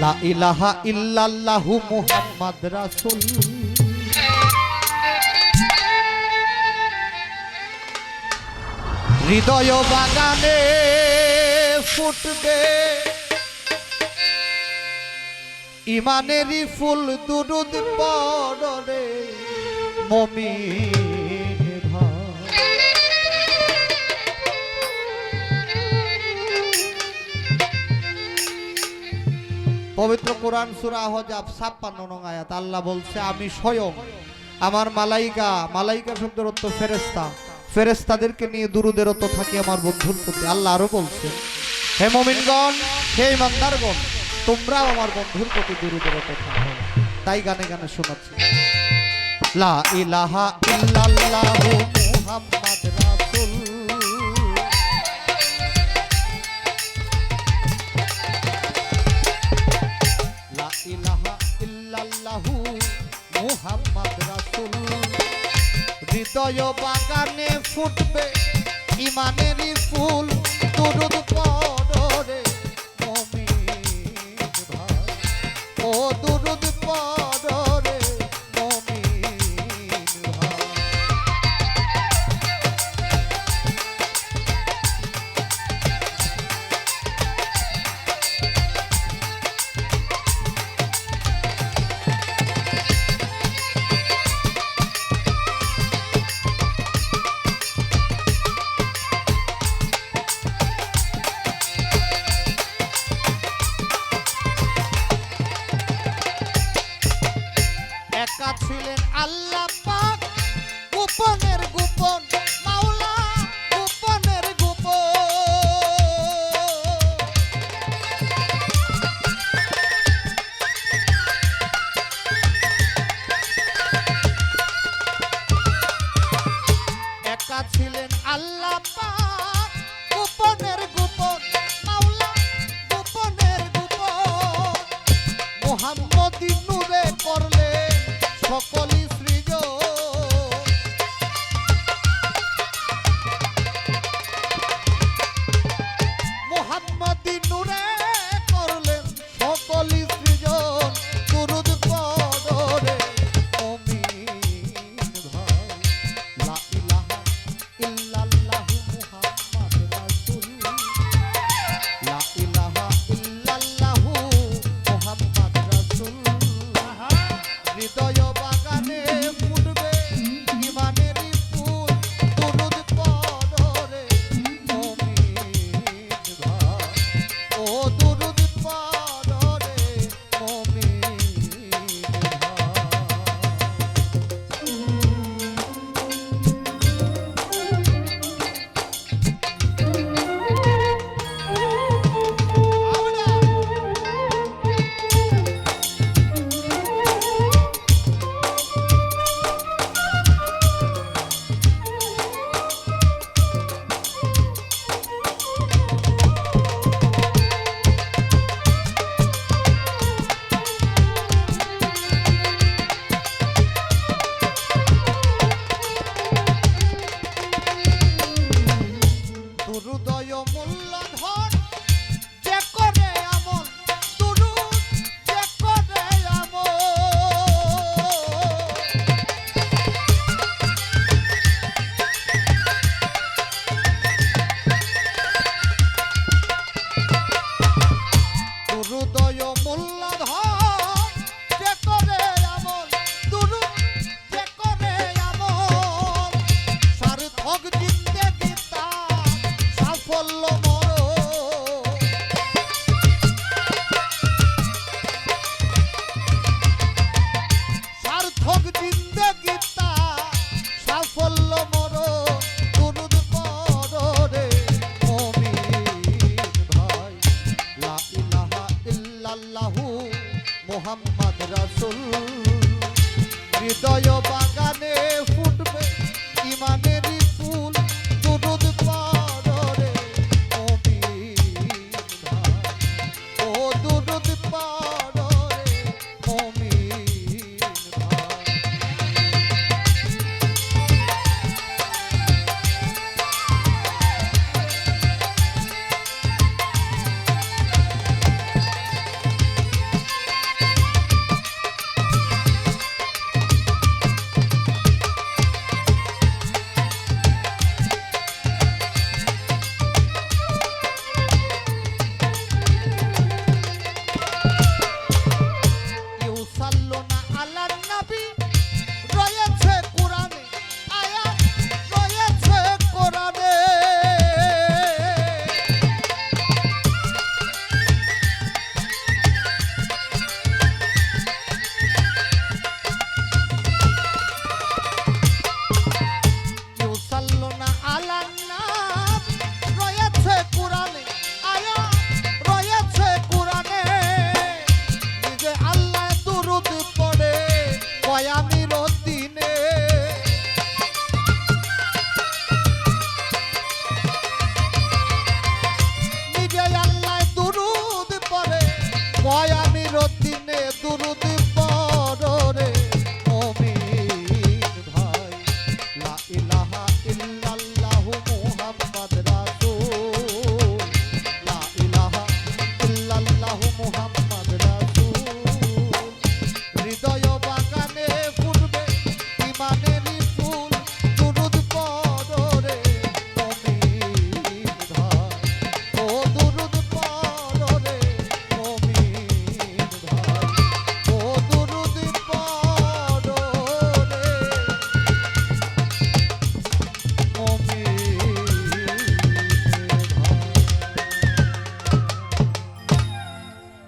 লা ইলাহা ইল্লাল্লাহু মুহাম্মাদ রাসূল। হৃদয় বাগানে ফুটবে ইমানেরই ফুল, দুরুদ পড়ে মুমিন ভাই। পবিত্র কোরআন সূরা আহজাব 56 নং আয়াত আল্লাহ বলছে, আমি স্বয়ং আমার মালাইকা, মালাইকা শব্দের অর্থ ফেরেশতা, ফেরেশতাদেরকে নিয়ে দুরুদের রত থাকি আমার বন্ধুর প্রতি। আল্লাহ আরো বলছে, হে মুমিনগণ, হে ইমানদারগণ, তোমরাও আমার বন্ধুর প্রতি দুরুদের রত থাকো। তাই গানে গানে শোনাচ্ছি, লা ইলাহা ইল্লাল্লাহু মুহাম্মাদ রাসূল। লা ইলাহা ইল্লাল্লাহু মুহাম্মাদ রাসূল। হৃদয় বাগানে ফুটবে ইমানেরই ফুল, দুরুদ পড়ে মুমিন ভাই, ও দুরুদ পড়ে